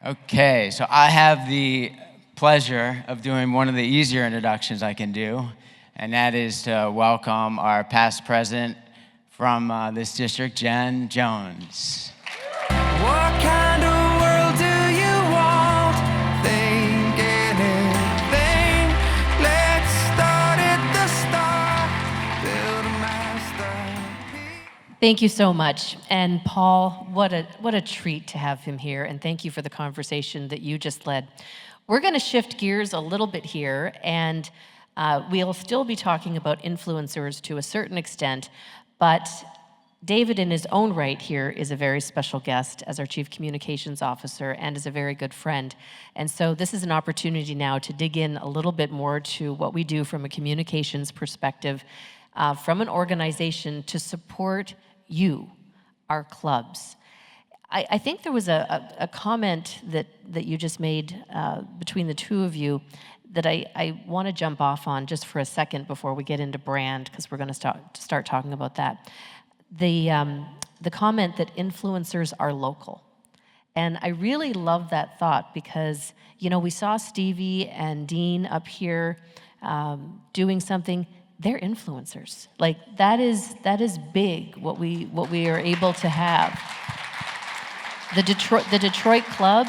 Okay, so I have the pleasure of doing one of the easier introductions I can do, and that is to welcome our past president from this district, Jen Jones. What kind of world do you want? Think anything. Let's start at the start. Build a masterpiece. Thank you so much. And Paul, what a treat to have him here. And thank you for the conversation that you just led. We're going to shift gears a little bit here, and we'll still be talking about influencers to a certain extent, but David, in his own right here, is a very special guest as our Chief Communications Officer and is a very good friend. And so this is an opportunity now to dig in a little bit more to what we do from a communications perspective, from an organization to support you, our clubs. I think there was a comment that you just made between the two of you that I want to jump off on just for a second before we get into brand, because we're going to start talking about that. The comment that influencers are local. And I really love that thought because, you know, we saw Stevie and Dean up here doing something. They're influencers. Like that is big, what we are able to have. The Detroit Club,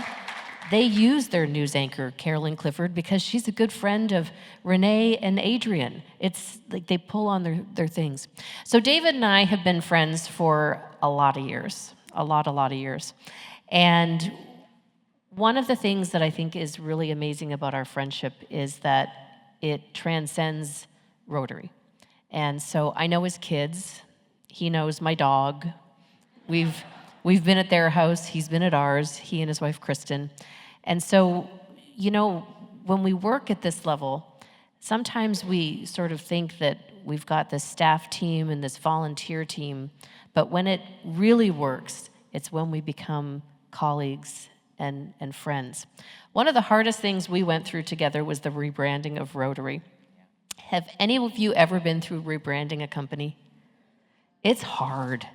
they use their news anchor, Carolyn Clifford, because she's a good friend of Renee and Adrian. It's like they pull on their things. So David and I have been friends for a lot of years, a lot of years. And one of the things that I think is really amazing about our friendship is that it transcends Rotary. And so I know his kids, he knows my dog. We've been at their house, he's been at ours, he and his wife Kristen. And so, you know, when we work at this level, sometimes we sort of think that we've got this staff team and this volunteer team, but when it really works, it's when we become colleagues and friends. One of the hardest things we went through together was the rebranding of Rotary. Have any of you ever been through rebranding a company? It's hard.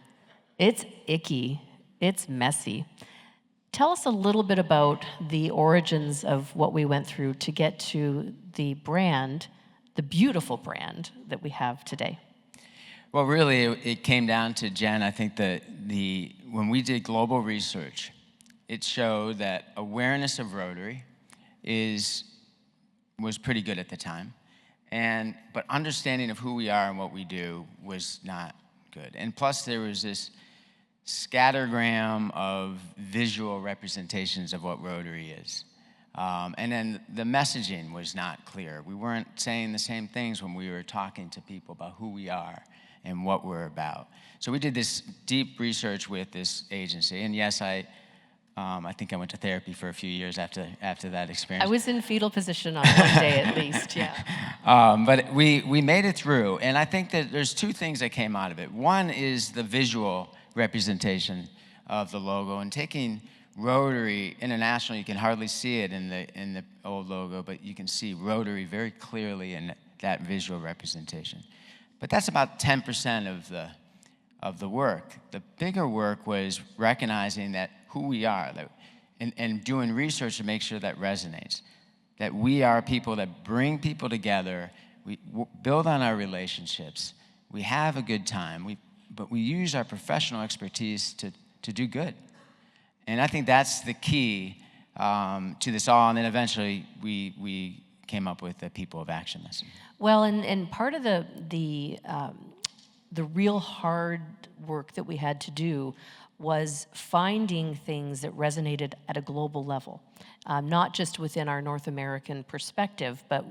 It's icky. It's messy. Tell us a little bit about the origins of what we went through to get to the brand, the beautiful brand that we have today. Well, really, it came down to, Jen, I think that when we did global research, it showed that awareness of Rotary was pretty good at the time, but understanding of who we are and what we do was not good. And plus, there was this scattergram of visual representations of what Rotary is. And then the messaging was not clear. We weren't saying the same things when we were talking to people about who we are and what we're about. So we did this deep research with this agency, and yes, I think I went to therapy for a few years after that experience. I was in fetal position on one day at least, yeah. But we made it through, and I think that there's two things that came out of it. One is the visual representation of the logo, and taking Rotary International, you can hardly see it in the old logo, but you can see Rotary very clearly in that visual representation. But that's about 10% of the work. The bigger work was recognizing that who we are, and doing research to make sure that resonates, that we are people that bring people together, we build on our relationships, we have a good time, but we use our professional expertise to do good. And I think that's the key to this all. And then eventually we came up with the People of Action message. Well, and part of the real hard work that we had to do was finding things that resonated at a global level, not just within our North American perspective, but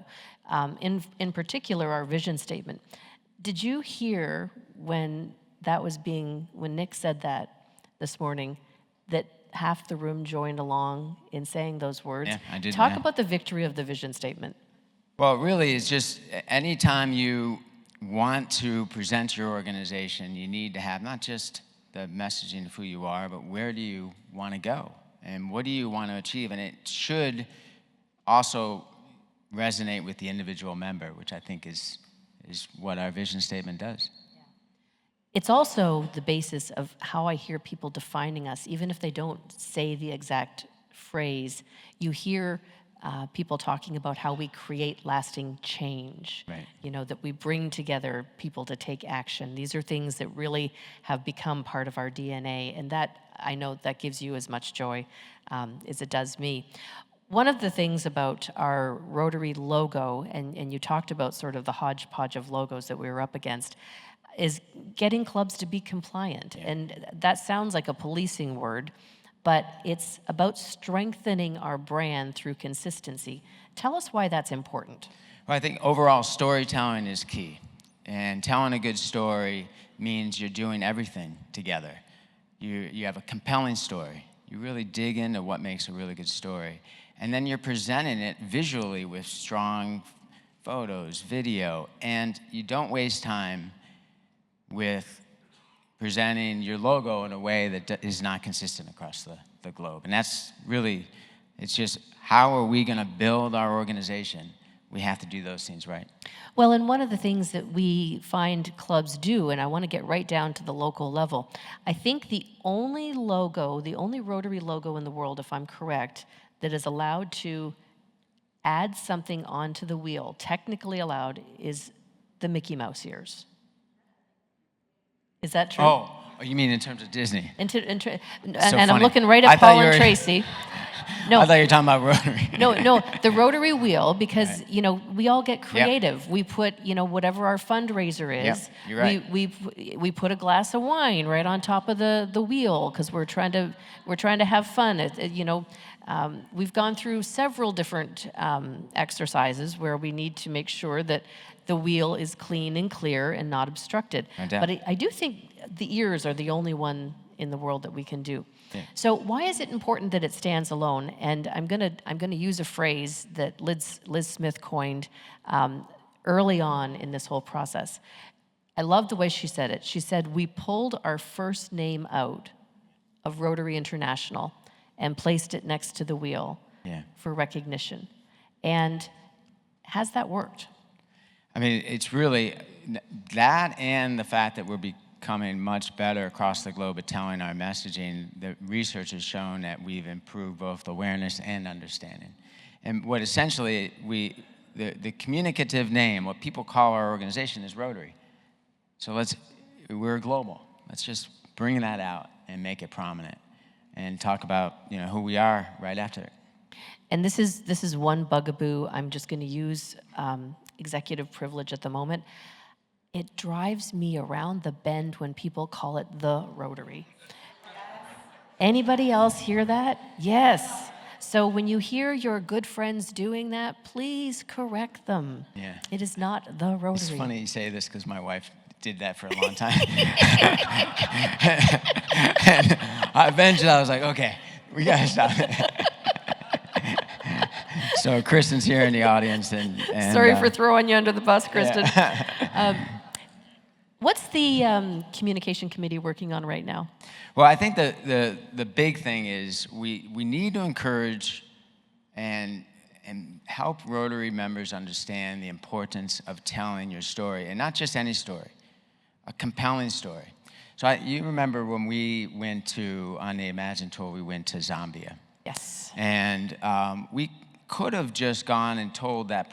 in particular our vision statement. Did you hear when Nick said that this morning, that half the room joined along in saying those words? Yeah, I did. Talk about the victory of the vision statement. Well, really, it's just anytime you want to present your organization, you need to have not just the messaging of who you are, but where do you want to go? And what do you want to achieve? And it should also resonate with the individual member, which I think is what our vision statement does. It's also the basis of how I hear people defining us, even if they don't say the exact phrase, you hear people talking about how we create lasting change. Right. You know, that we bring together people to take action. These are things that really have become part of our DNA, and that, I know that gives you as much joy as it does me. One of the things about our Rotary logo, and you talked about sort of the hodgepodge of logos that we were up against, is getting clubs to be compliant. Yeah. And that sounds like a policing word, but it's about strengthening our brand through consistency. Tell us why that's important. Well, I think overall storytelling is key. And telling a good story means you're doing everything together. You have a compelling story. You really dig into what makes a really good story. And then you're presenting it visually with strong photos, video, and you don't waste time with presenting your logo in a way that is not consistent across the globe. And that's really, it's just, how are we going to build our organization? We have to do those things right. Well, and one of the things that we find clubs do, and I want to get right down to the local level, I think the only logo, the only Rotary logo in the world, if I'm correct, that is allowed to add something onto the wheel, technically allowed, is the Mickey Mouse ears. Is that true? Oh, you mean in terms of Disney? And funny. I'm looking right at Paul and Tracy. No, I thought you were talking about Rotary. no, the Rotary wheel, because Right. you know, we all get creative. Yep. We put, you know, whatever our fundraiser is. Yep, you're right. We put a glass of wine right on top of the wheel because we're trying to have fun. You know, we've gone through several different exercises where we need to make sure that the wheel is clean and clear and not obstructed. No doubt. But I do think the ears are the only one in the world that we can do. Yeah. So why is it important that it stands alone? And I'm gonna use a phrase that Liz Smith coined early on in this whole process. I love the way she said it. She said, "We pulled our first name out of Rotary International and placed it next to the wheel for recognition." And has that worked? I mean, it's really that, and the fact that we're becoming much better across the globe at telling our messaging. The research has shown that we've improved both awareness and understanding. And what essentially the communicative name, what people call our organization, is Rotary. So we're global. Let's just bring that out and make it prominent and talk about, you know, who we are right after it. And this is one bugaboo. I'm just going to use executive privilege at the moment. It drives me around the bend when people call it the Rotary. Anybody else hear that? Yes. So when you hear your good friends doing that, please correct them. Yeah. It is not the Rotary. It's funny you say this because my wife did that for a long time. And eventually I was like, okay, we got to stop it. So Kristen's here in the audience. And Sorry for throwing you under the bus, Kristen. Yeah. What's the communication committee working on right now? Well, I think the big thing is we need to encourage and help Rotary members understand the importance of telling your story, and not just any story, a compelling story. So you remember when we went on the Imagine tour, we went to Zambia. Yes. And we could have just gone and told a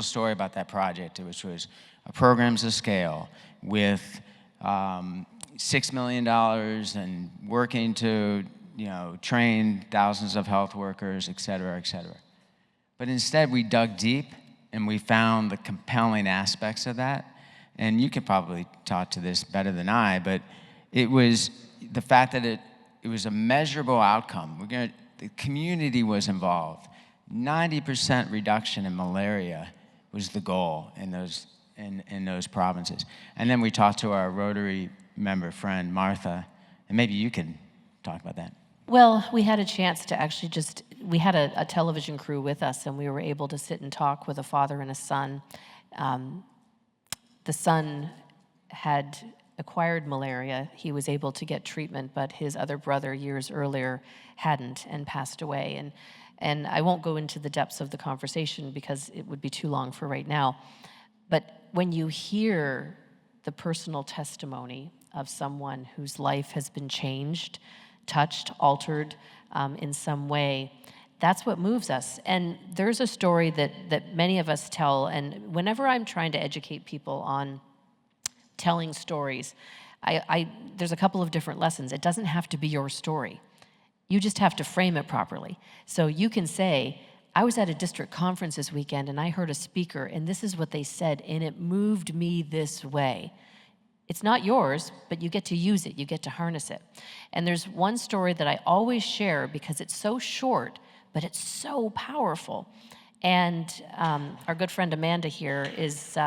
story about that project, which was a programs of scale with $6 million and working to, you know, train thousands of health workers, et cetera, et cetera. But instead, we dug deep and we found the compelling aspects of that. And you could probably talk to this better than I, but it was the fact that it was a measurable outcome. The community was involved. 90% reduction in malaria was the goal in those provinces. And then we talked to our Rotary member friend, Martha, and maybe you can talk about that. Well, we had a chance to actually we had a television crew with us, and we were able to sit and talk with a father and a son. The son had acquired malaria. He was able to get treatment, but his other brother years earlier hadn't and passed away. And I won't go into the depths of the conversation because it would be too long for right now. But when you hear the personal testimony of someone whose life has been changed, touched, altered, in some way. That's what moves us. And there's a story that many of us tell, and whenever I'm trying to educate people on telling stories, there's a couple of different lessons. It doesn't have to be your story. You just have to frame it properly. So you can say, I was at a district conference this weekend and I heard a speaker and this is what they said and it moved me this way. It's not yours, but you get to use it, you get to harness it. And there's one story that I always share because it's so short, but it's so powerful. And our good friend Amanda here is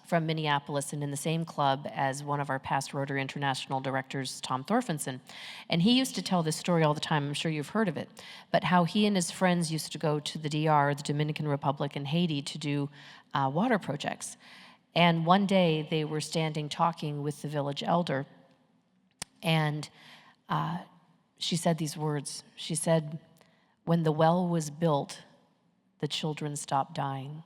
from Minneapolis and in the same club as one of our past Rotary International directors, Tom Thorfinson. And he used to tell this story all the time, I'm sure you've heard of it, but how he and his friends used to go to the DR, the Dominican Republic, and Haiti to do water projects. And one day they were standing talking with the village elder, and she said these words. She said, when the well was built, the children stopped dying.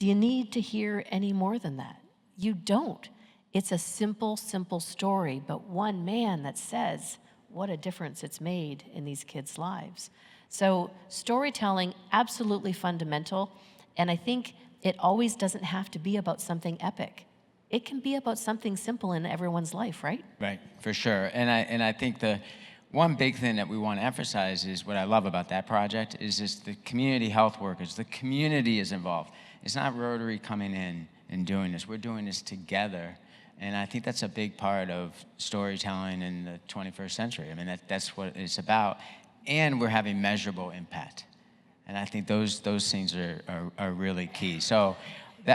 Do you need to hear any more than that? You don't. It's a simple, simple story, but one man that says what a difference it's made in these kids' lives. So storytelling, absolutely fundamental, and I think it always doesn't have to be about something epic. It can be about something simple in everyone's life, right? Right, for sure. And I think the one big thing that we want to emphasize is what I love about that project is just the community health workers. The community is involved. It's not Rotary coming in and doing this. We're doing this together. And I think that's a big part of storytelling in the 21st century. I mean, that's what it's about. And we're having measurable impact. And I think those things are really key. So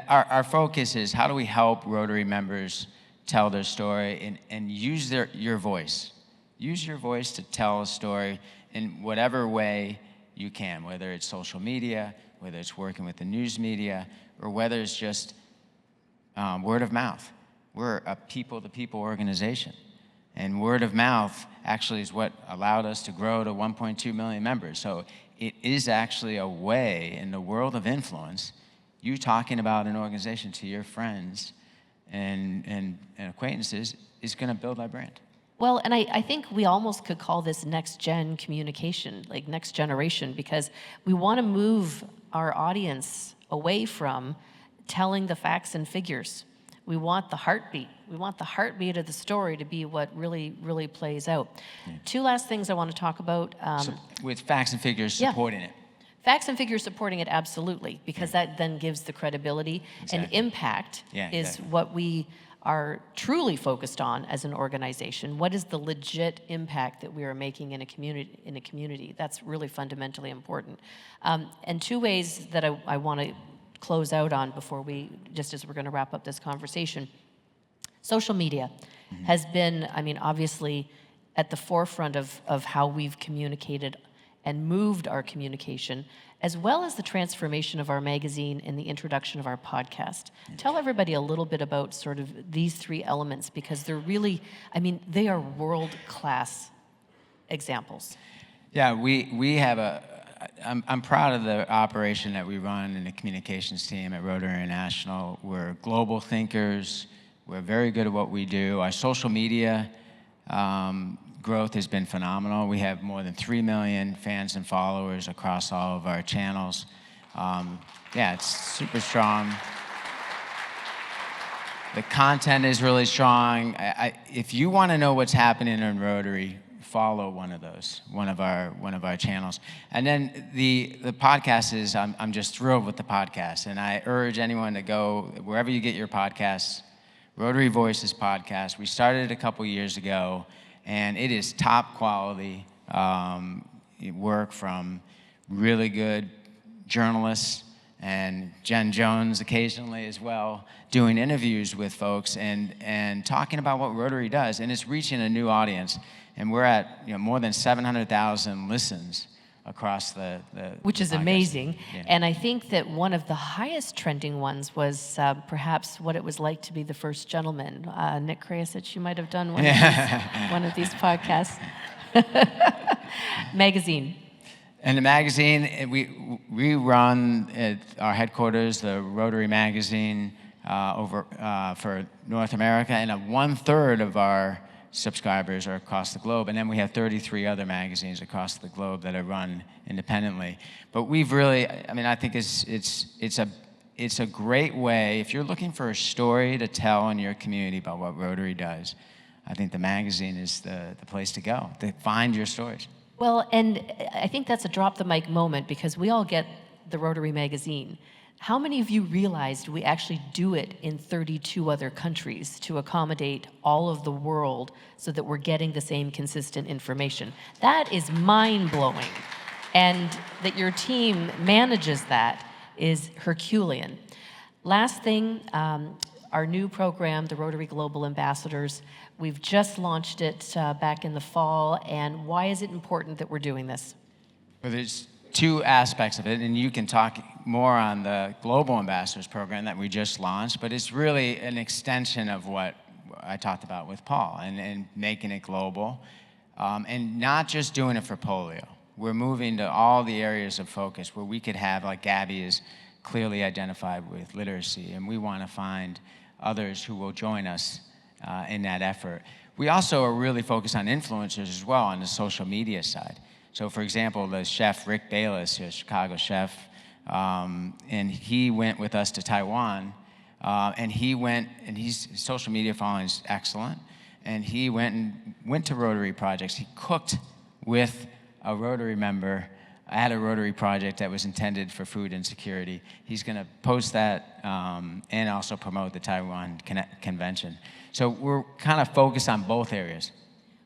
our focus is how do we help Rotary members tell their story and use your voice. Use your voice to tell a story in whatever way you can, whether it's social media, whether it's working with the news media, or whether it's just word of mouth. We're a people-to-people organization. And word of mouth actually is what allowed us to grow to 1.2 million members. So it is actually a way in the world of influence, you talking about an organization to your friends and acquaintances is going to build our brand. Well, and I think we almost could call this next-gen communication, like next generation, because we want to move our audience away from telling the facts and figures. We want the heartbeat. We want the heartbeat of the story to be what really, really plays out. Yeah. Two last things I want to talk about. So with facts and figures supporting it. Facts and figures supporting it, absolutely, because that then gives the credibility and impact is what we are truly focused on as an organization. What is the legit impact that we are making in a community? That's really fundamentally important. And two ways that I want to close out on before just as we're going to wrap up this conversation. Social media has been, I mean, obviously at the forefront of how we've communicated and moved our communication, as well as the transformation of our magazine and the introduction of our podcast. Tell everybody a little bit about sort of these three elements, because they're really, I mean, they are world-class examples. Yeah, we have I'm proud of the operation that we run in the communications team at Rotary International. We're global thinkers. We're very good at what we do. Our social media growth has been phenomenal. We have more than 3 million fans and followers across all of our channels. It's super strong. The content is really strong. If you want to know what's happening in Rotary, follow one of our channels. And then the podcast is, I'm just thrilled with the podcast. And I urge anyone to go wherever you get your podcasts, Rotary Voices podcast. We started it a couple years ago. And it is top quality work from really good journalists and Jen Jones occasionally as well, doing interviews with folks and talking about what Rotary does. And it's reaching a new audience. And we're at more than 700,000 listens across the which is podcast. Amazing. Yeah. And I think that one of the highest trending ones was perhaps what it was like to be the first gentleman. Nick Krajicic, you might have done one of these podcasts. Magazine. And the magazine, we run at our headquarters, the Rotary Magazine, for North America, and 1/3 of our subscribers are across the globe. And then we have 33 other magazines across the globe that are run independently. But we've really, I mean, I think it's a great way, if you're looking for a story to tell in your community about what Rotary does, I think the magazine is the place to go, to find your stories. Well, and I think that's a drop the mic moment because we all get the Rotary magazine. How many of you realized we actually do it in 32 other countries to accommodate all of the world so that we're getting the same consistent information? That is mind-blowing. And that your team manages that is Herculean. Last thing, our new program, the Rotary Global Ambassadors, we've just launched it back in the fall, and why is it important that we're doing this? Well, there's two aspects of it, and you can talk more on the Global Ambassadors program that we just launched, but it's really an extension of what I talked about with Paul and making it global, and not just doing it for polio. We're moving to all the areas of focus where we could have, like Gabby is clearly identified with literacy, and we want to find others who will join us in that effort. We also are really focused on influencers as well on the social media side. So for example, the chef Rick Bayless, a Chicago chef, and he went with us to Taiwan, and his social media following is excellent, and he went to Rotary projects. He cooked with a Rotary member at a Rotary project that was intended for food insecurity. He's going to post that and also promote the Taiwan Convention. So we're kind of focused on both areas.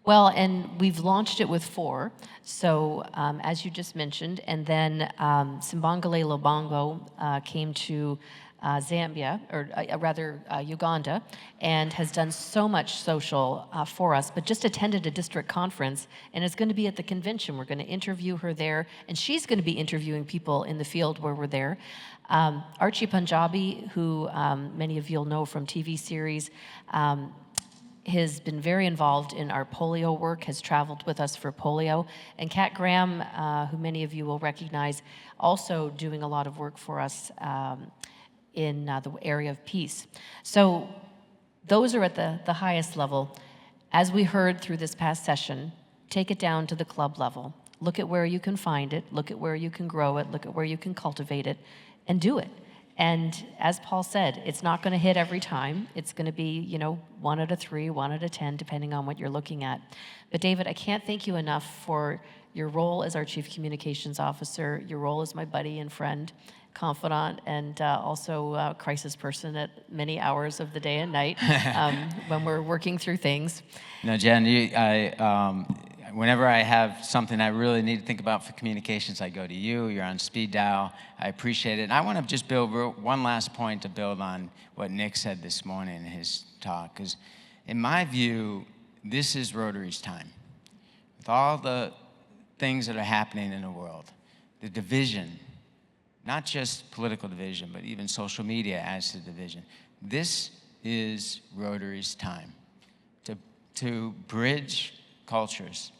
Well, and we've launched it with 4. So as you just mentioned, and then Simbangale Lobongo came to Zambia, or rather Uganda, and has done so much social for us, but just attended a district conference and is going to be at the convention. We're going to interview her there, and she's going to be interviewing people in the field where we're there. Archie Punjabi, who many of you'll know from TV series, has been very involved in our polio work, has traveled with us for polio. And Kat Graham, who many of you will recognize, also doing a lot of work for us in the area of peace. So those are at the highest level. As we heard through this past session, take it down to the club level. Look at where you can find it, look at where you can grow it, look at where you can cultivate it, and do it. And as Paul said, it's not going to hit every time. It's going to be, 1 out of 3, 1 out of 10, depending on what you're looking at. But David, I can't thank you enough for your role as our Chief Communications Officer, your role as my buddy and friend, confidant, and also crisis person at many hours of the day and night when we're working through things. No, Jen, whenever I have something I really need to think about for communications, I go to you. You're on speed dial. I appreciate it. And I want to just build one last point to build on what Nick said this morning in his talk. Because in my view, this is Rotary's time. With all the things that are happening in the world, the division, not just political division, but even social media adds to division. This is Rotary's time to bridge cultures,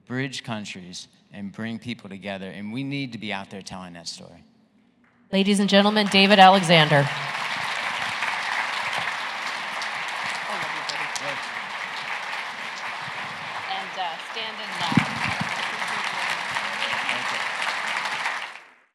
bridge countries, and bring people together. And we need to be out there telling that story. Ladies and gentlemen, David Alexander.